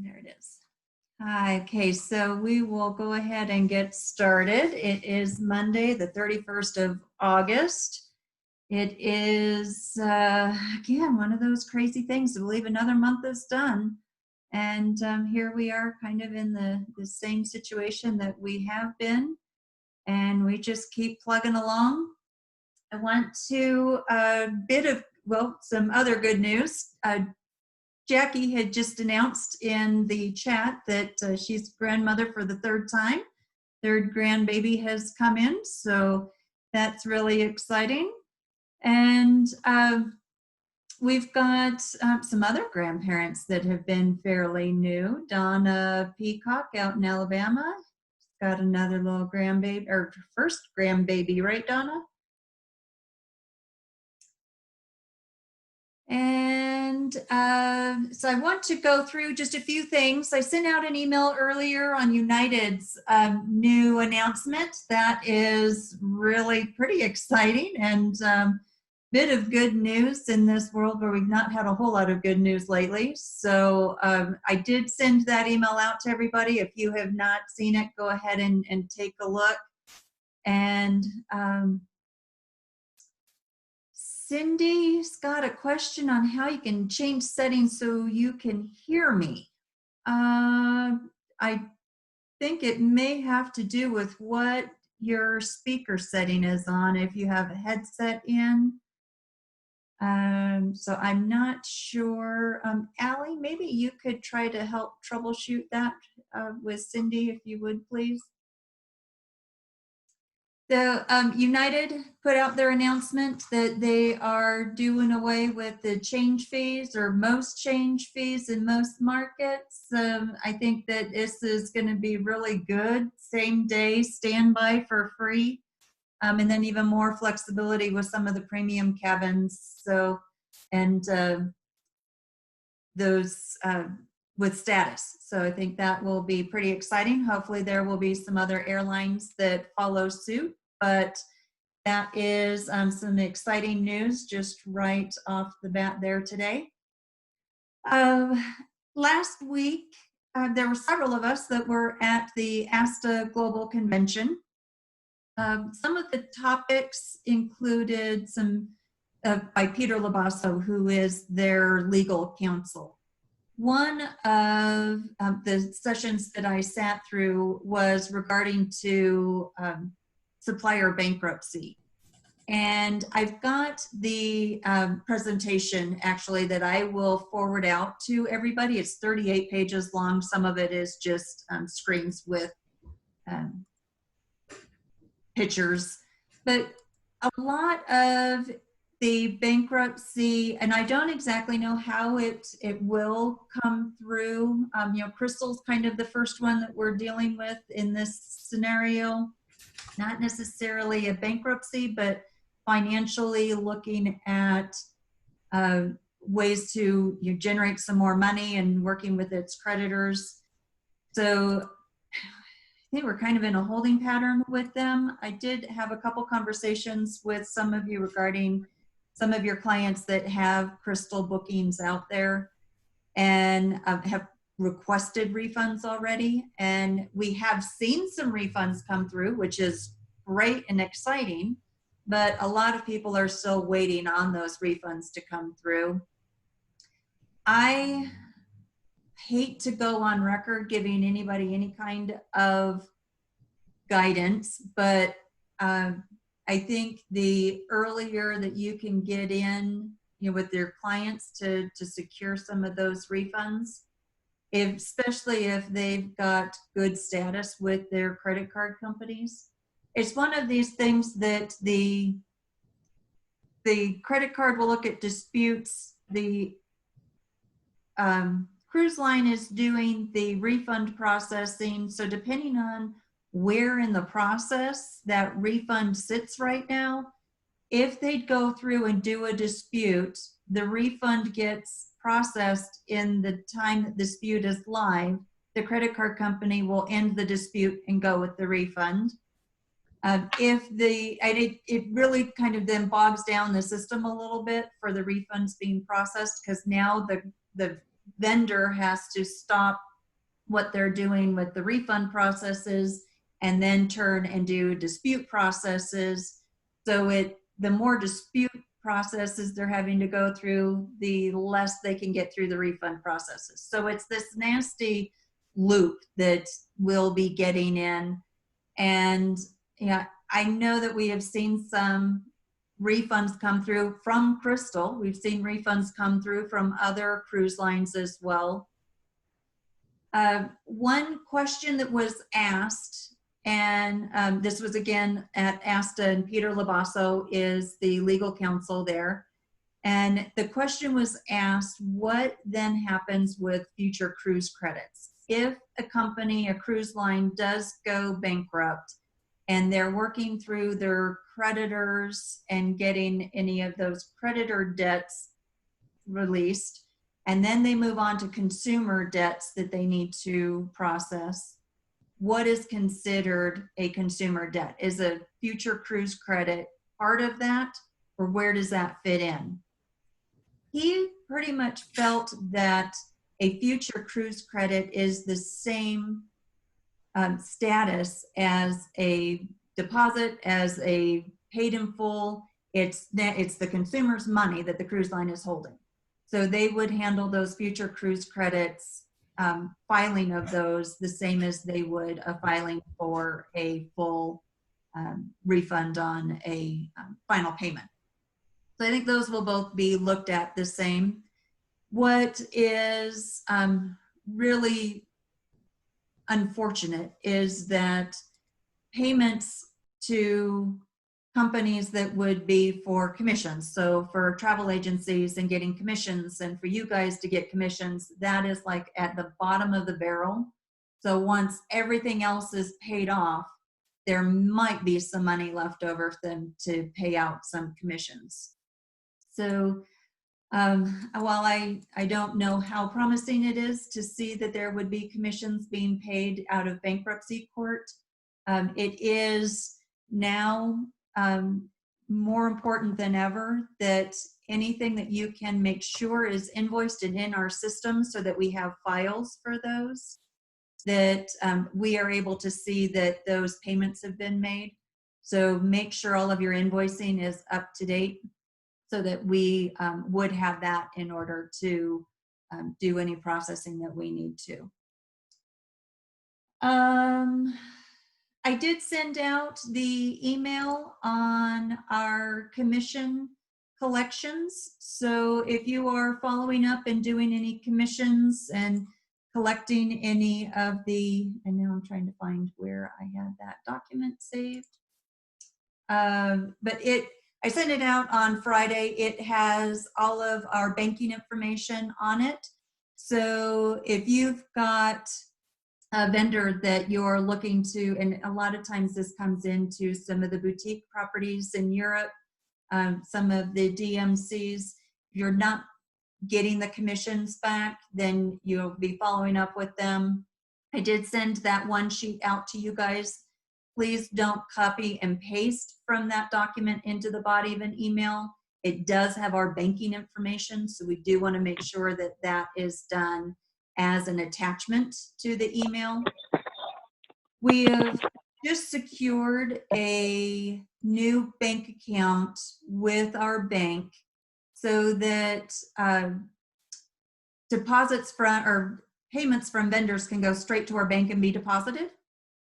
There it is. Hi, okay, so we will go ahead and get started. It is Monday, the 31st of August. It is, again, one of those crazy things to believe another month is done. And here we are kind of in the same situation that we have been, and we just keep plugging along. I want to a bit of, well, some other good news. Jackie had just announced in the chat that she's grandmother for the third time. Third grandbaby has come in, so that's really exciting. And we've got some other grandparents that have been fairly new. Donna Peacock out in Alabama. She's got another little grandbaby, or first grandbaby, right, Donna? And so I want to go through just a few things. I sent out an email earlier on United's new announcement. That is really pretty exciting and bit of good news in this world where we've not had a whole lot of good news lately. So I did send that email out to everybody. If you have not seen it, go ahead and take a look. And Cindy's got a question on how you can change settings so you can hear me. I think it may have to do with what your speaker setting is on if you have a headset in. So I'm not sure. Allie, maybe you could try to help troubleshoot that with Cindy, if you would, please. The United put out their announcement that they are doing away with the change fees, or most change fees in most markets. I think that this is going to be really good. Same day standby for free, and then even more flexibility with some of the premium cabins. So, and those with status. So I think that will be pretty exciting. Hopefully there will be some other airlines that follow suit, but that is some exciting news just right off the bat there today. Last week, there were several of us that were at the ASTA Global Convention. Some of the topics included some by Peter Labasso, who is their legal counsel. One of the sessions that I sat through was regarding to supplier bankruptcy. And I've got the presentation actually that I will forward out to everybody. It's 38 pages long. Some of it is just screens with pictures, but a lot of the bankruptcy, and I don't exactly know how it will come through. You know, Crystal's kind of the first one that we're dealing with in this scenario. Not necessarily a bankruptcy, but financially looking at ways to generate some more money and working with its creditors. So I think we're kind of in a holding pattern with them. I did have a couple conversations with some of you regarding some of your clients that have Crystal bookings out there and have requested refunds already. And we have seen some refunds come through, which is great and exciting, but a lot of people are still waiting on those refunds to come through. I hate to go on record giving anybody any kind of guidance, but I think the earlier that you can get in, with your clients to secure some of those refunds, especially if they've got good status with their credit card companies. It's one of these things that the credit card will look at disputes. The cruise line is doing the refund processing. So depending on where in the process that refund sits right now, if they'd go through and do a dispute, the refund gets processed in the time that the dispute is live. The credit card company will end the dispute and go with the refund. It really kind of then bogs down the system a little bit for the refunds being processed, because now the vendor has to stop what they're doing with the refund processes, and then turn and do dispute processes. So the more dispute processes they're having to go through, the less they can get through the refund processes. So it's this nasty loop that we'll be getting in. And yeah, I know that we have seen some refunds come through from Crystal. We've seen refunds come through from other cruise lines as well. One question that was asked, and this was again at ASTA, and Peter Labasso is the legal counsel there. And the question was asked, what then happens with future cruise credits? If a company, a cruise line, does go bankrupt and they're working through their creditors and getting any of those creditor debts released, and then they move on to consumer debts that they need to process, what is considered a consumer debt? Is a future cruise credit part of that, or where does that fit in? He pretty much felt that a future cruise credit is the same status as a deposit, as a paid in full. It's the consumer's money that the cruise line is holding. So they would handle those future cruise credits, filing of those, the same as they would a filing for a full refund on a final payment. So I think those will both be looked at the same. What is really unfortunate is that payments to companies that would be for commissions, so for travel agencies and getting commissions, and for you guys to get commissions, that is like at the bottom of the barrel. So once everything else is paid off, there might be some money left over for them to pay out some commissions. So while I don't know how promising it is to see that there would be commissions being paid out of bankruptcy court, it is now more important than ever that anything that you can make sure is invoiced and in our system, so that we have files for those, that we are able to see that those payments have been made. So make sure all of your invoicing is up to date, so that we would have that in order to do any processing that we need to. I did send out the email on our commission collections. So if you are following up and doing any commissions and collecting any of the, and now I'm trying to find where I had that document saved. But I sent it out on Friday. It has all of our banking information on it. So if you've got a vendor that you're looking to, and a lot of times this comes into some of the boutique properties in Europe, some of the DMCs, you're not getting the commissions back, then you'll be following up with them. I did send that one sheet out to you guys. Please don't copy and paste from that document into the body of an email. It does have our banking information, so we do want to make sure that that is done as an attachment to the email. We have just secured a new bank account with our bank, so that deposits from, or payments from vendors can go straight to our bank and be deposited.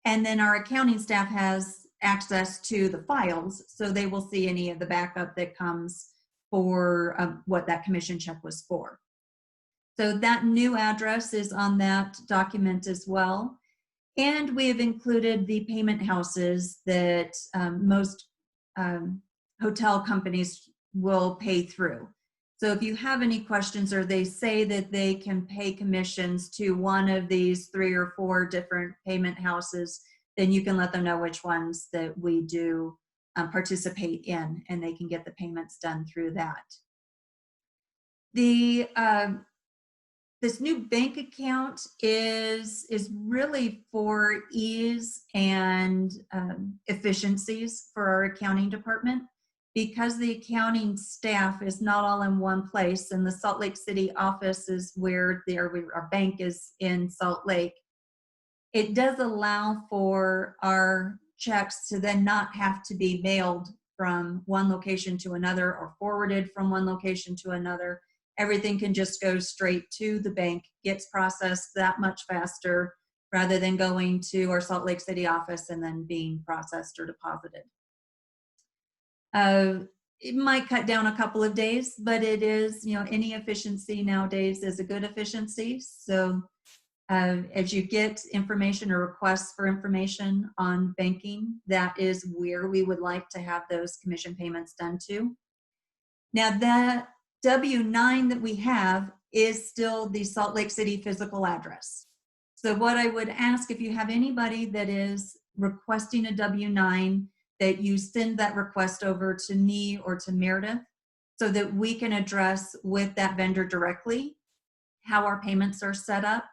And then our accounting staff has access to the files, so they will see any of the backup that comes for what that commission check was for. So that new address is on that document as well. And we have included the payment houses that most hotel companies will pay through. So if you have any questions, or they say that they can pay commissions to one of these 3 or 4 different payment houses, then you can let them know which ones that we do participate in, and they can get the payments done through that. The this new bank account is really for ease and efficiencies for our accounting department. because the accounting staff is not all in one place, and the Salt Lake City office is where our bank is in Salt Lake, it does allow for our checks to then not have to be mailed from one location to another or forwarded from one location to another. Everything can just go straight to the bank, gets processed that much faster rather than going to our Salt Lake City office and then being processed or deposited. It might cut down a couple of days, but it is, any efficiency nowadays is a good efficiency. So as you get information or requests for information on banking, that is where we would like to have those commission payments done to. Now, the W-9 that we have is still the Salt Lake City physical address. So what I would ask, if you have anybody that is requesting a W-9, that you send that request over to me or to Meredith so that we can address with that vendor directly how our payments are set up.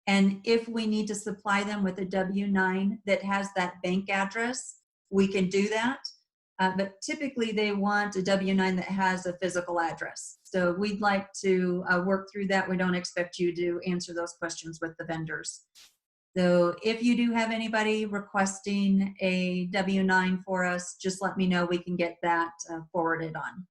And if we need to supply them with a W-9 that has that bank address, we can do that. But typically they want a W-9 that has a physical address. So we'd like to work through that. We don't expect you to answer those questions with the vendors. So if you do have anybody requesting a W-9 for us, just let me know. We can get that forwarded on.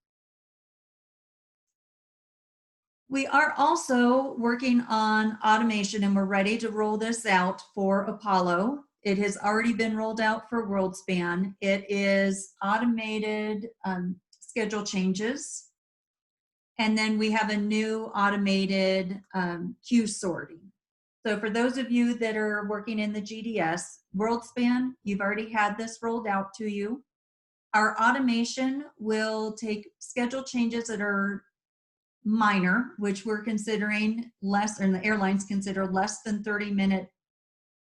We are also working on automation, and we're ready to roll this out for Apollo. It has already been rolled out for WorldSpan. It is automated schedule changes. And then we have a new automated queue sorting. So for those of you that are working in the GDS, WorldSpan, you've already had this rolled out to you. Our automation will take schedule changes that are minor, which we're considering less, and the airlines consider less than 30-minute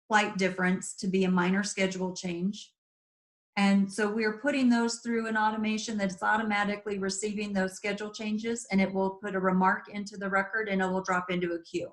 flight difference to be a minor schedule change. And so we're putting those through an automation that's automatically receiving those schedule changes, and it will put a remark into the record and it will drop into a queue.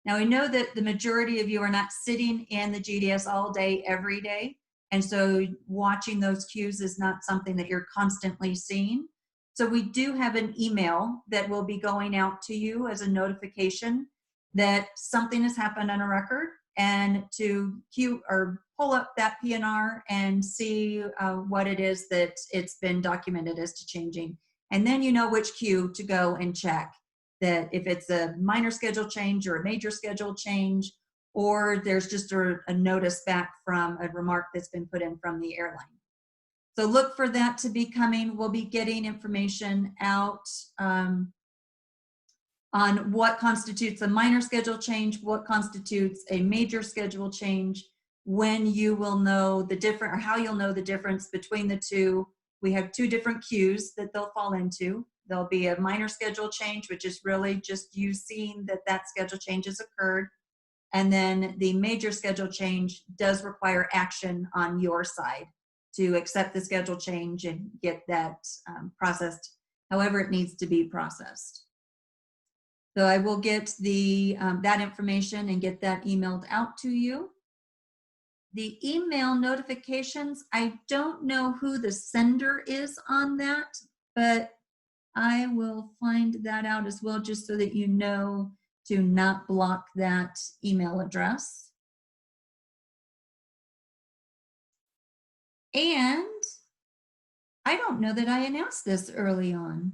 Now, we know that the majority of you are not sitting in the GDS all day, every day. And so watching those queues is not something that you're constantly seeing. So we do have an email that will be going out to you as a notification that something has happened on a record, and to queue or pull up that PNR and see what it is that it's been documented as to changing. And then you know which queue to go and check, that if it's a minor schedule change or a major schedule change, or there's just a notice back from a remark that's been put in from the airline. So look for that to be coming. We'll be getting information out on what constitutes a minor schedule change, what constitutes a major schedule change, when you will know the difference, or how you'll know the difference between the two. We have two different queues that they'll fall into. There'll be a minor schedule change, which is really just you seeing that that schedule change has occurred. And then the major schedule change does require action on your side to accept the schedule change and get that processed however it needs to be processed. So I will get the that information and get that emailed out to you. The email notifications, I don't know who the sender is on that, but I will find that out as well, just so that you know to not block that email address. And I don't know that I announced this early on.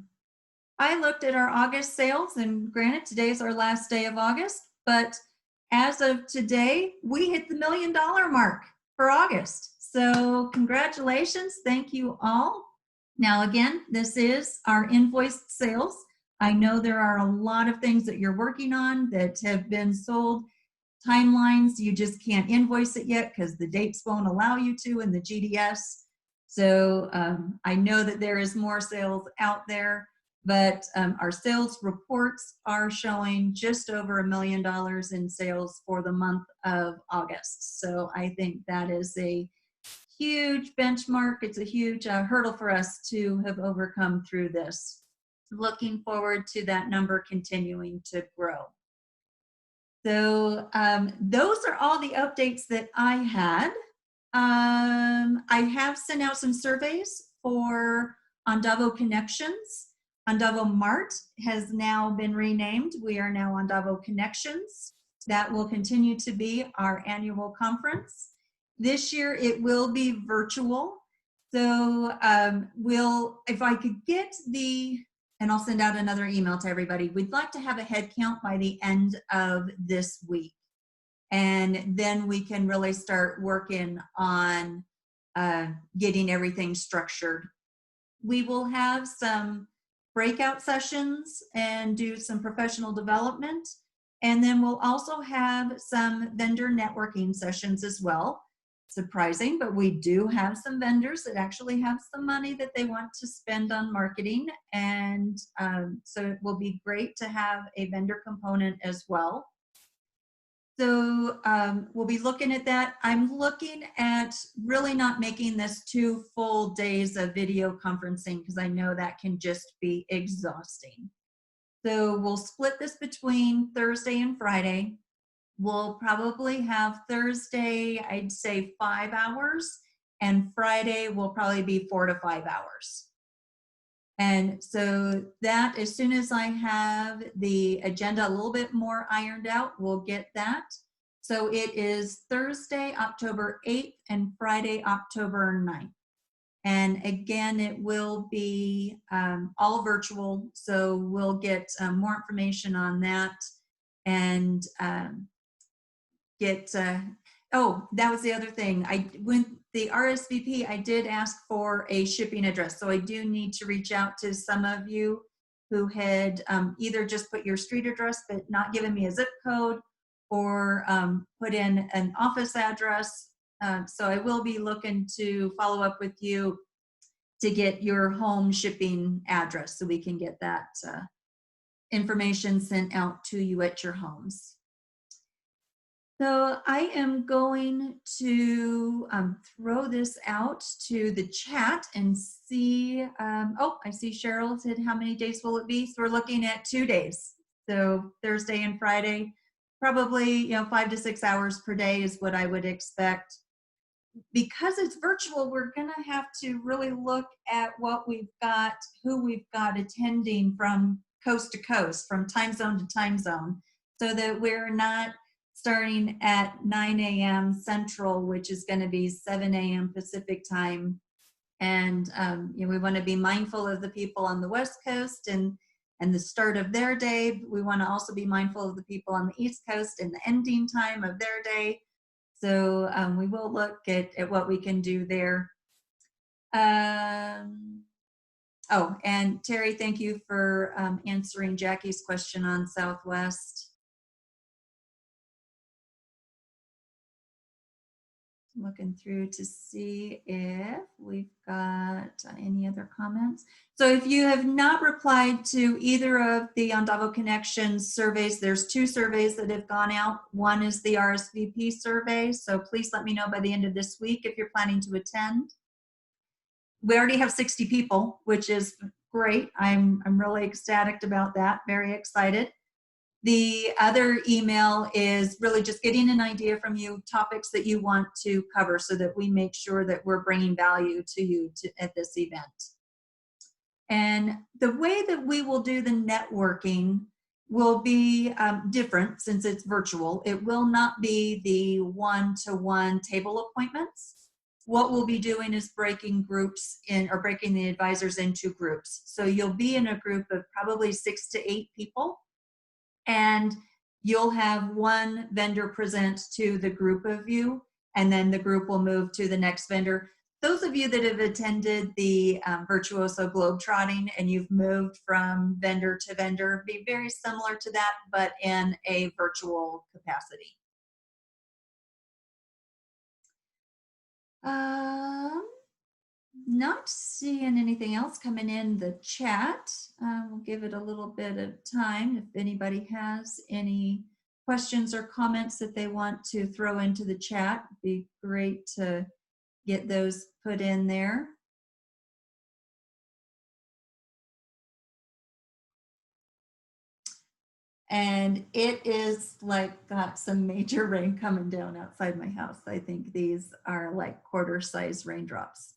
I looked at our August sales, and granted, today is our last day of August, but as of today, we hit the $1 million mark for August. So congratulations, thank you all. Now again, this is our invoiced sales. I know there are a lot of things that you're working on that have been sold. Timelines, you just can't invoice it yet because the dates won't allow you to in the GDS. So I know that there is more sales out there, but our sales reports are showing just over $1 million in sales for the month of August. So I think that is a huge benchmark. It's a huge hurdle for us to have overcome through this. Looking forward to that number continuing to grow. So those are all the updates that I had. I have sent out some surveys for Andavo Connections. Andavo Mart has now been renamed. We are now Andavo Connections. That will continue to be our annual conference. This year it will be virtual. So if I could get and I'll send out another email to everybody, we'd like to have a head count by the end of this week. And then we can really start working on getting everything structured. We will have some breakout sessions and do some professional development. And then we'll also have some vendor networking sessions as well. Surprising, but we do have some vendors that actually have some money that they want to spend on marketing. And so it will be great to have a vendor component as well. So we'll be looking at that. I'm looking at really not making this 2 full days of video conferencing because I know that can just be exhausting. So we'll split this between Thursday and Friday. We'll probably have Thursday, I'd say 5 hours, and Friday will probably be 4 to 5 hours. And so that, as soon as I have the agenda a little bit more ironed out, we'll get that. So it is Thursday, October 8th and Friday, October 9th. And again, it will be all virtual. So we'll get more information on that and oh, that was the other thing. When the RSVP, I did ask for a shipping address. So I do need to reach out to some of you who had either just put your street address, but not given me a zip code, or put in an office address. So I will be looking to follow up with you to get your home shipping address so we can get that information sent out to you at your homes. So I am going to throw this out to the chat and see, oh, I see Cheryl said, how many days will it be? So we're looking at 2 days. So Thursday and Friday, probably 5 to 6 hours per day is what I would expect. Because it's virtual, we're gonna have to really look at what we've got, who we've got attending from coast to coast, from time zone to time zone, so that we're not starting at 9 a.m. Central, which is going to be 7 a.m. Pacific time. And we want to be mindful of the people on the West Coast and the start of their day. We want to also be mindful of the people on the East Coast and the ending time of their day. So we will look at what we can do there. Oh, and Terry, thank you for answering Jackie's question on Southwest. Looking through to see if we've got any other comments. So if you have not replied to either of the Andavo Connections surveys, there's 2 surveys that have gone out. One is the RSVP survey. So please let me know by the end of this week if you're planning to attend. We already have 60 people, which is great. I'm really ecstatic about that, very excited. The other email is really just getting an idea from you, topics that you want to cover so that we make sure that we're bringing value to you at this event. And the way that we will do the networking will be different since it's virtual. It will not be the one-to-one table appointments. What we'll be doing is breaking groups in, or breaking the advisors into groups. So you'll be in a group of probably 6 to 8 people. And you'll have one vendor present to the group of you, and then the group will move to the next vendor. Those of you that have attended the Virtuoso Globetrotting and you've moved from vendor to vendor, be very similar to that, but in a virtual capacity. Not seeing anything else coming in the chat. We'll give it a little bit of time. If anybody has any questions or comments that they want to throw into the chat, it'd be great to get those put in there. And it is like got some major rain coming down outside my house. I think these are like quarter-size raindrops.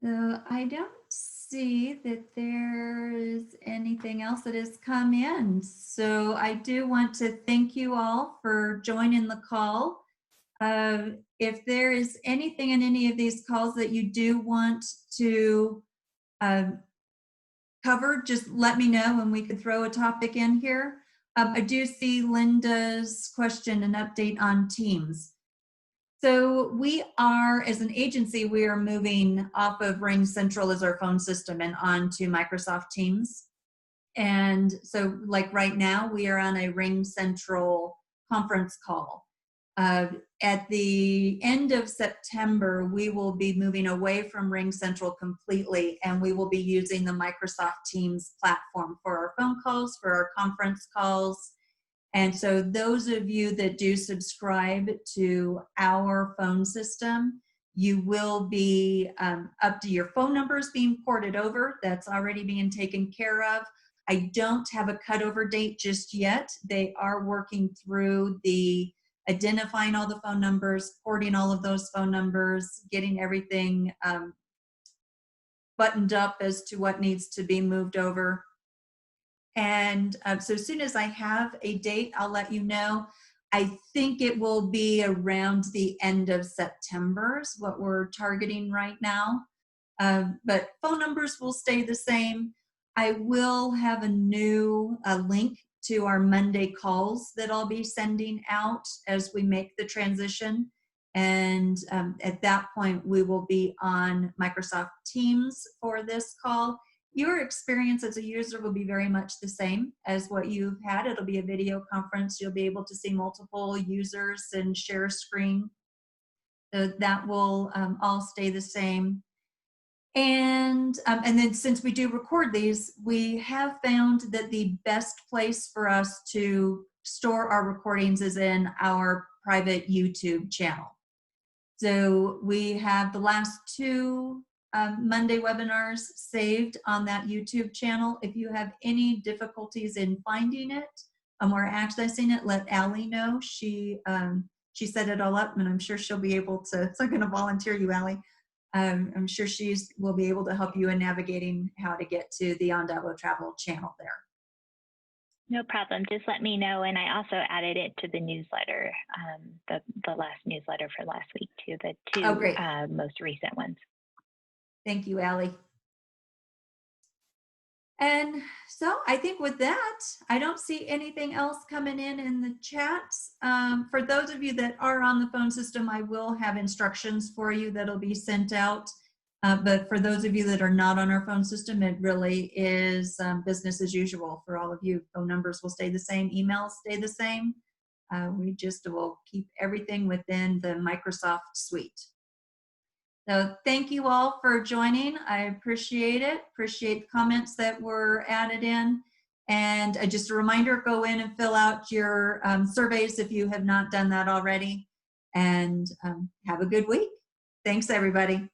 So I don't see that there is anything else that has come in. So I do want to thank you all for joining the call. If there is anything in any of these calls that you do want to um, cover, just let me know and we could throw a topic in here. I do see Linda's question, an update on Teams. So we are, as an agency, we are moving off of Ring Central as our phone system and onto Microsoft Teams. And so like right now, we are on a Ring Central conference call. At the end of September, we will be moving away from Ring Central completely, and we will be using the Microsoft Teams platform for our phone calls, for our conference calls. And so those of you that do subscribe to our phone system, you will be up to your phone numbers being ported over. That's already being taken care of. I don't have a cutover date just yet. They are working through the identifying all the phone numbers, porting all of those phone numbers, getting everything buttoned up as to what needs to be moved over. And so as soon as I have a date, I'll let you know. I think it will be around the end of September is what we're targeting right now. But phone numbers will stay the same. I will have a new link to our Monday calls that I'll be sending out as we make the transition. And at that point, we will be on Microsoft Teams for this call. Your experience as a user will be very much the same as what you've had. It'll be a video conference. You'll be able to see multiple users and share a screen. So that will all stay the same. And then since we do record these, we have found that the best place for us to store our recordings is in our private YouTube channel. So we have the last two Monday webinars saved on that YouTube channel. If you have any difficulties in finding it or accessing it, let Allie know. She set it all up, and I'm sure she'll be able to. So I'm going to volunteer you, Allie. I'm sure she will be able to help you in navigating how to get to the Andavo Travel channel there. No problem. Just let me know. And I also added it to the newsletter, the last newsletter for last week too, the two most recent ones. Thank you, Allie. And so I think with that, I don't see anything else coming in the chats. For those of you that are on the phone system, I will have instructions for you that'll be sent out. But for those of you that are not on our phone system, it really is business as usual for all of you. Phone numbers will stay the same, emails stay the same. We just will keep everything within the Microsoft suite. So thank you all for joining. I appreciate it. Appreciate the comments that were added in. And just a reminder, go in and fill out your surveys if you have not done that already. And have a good week. Thanks, everybody.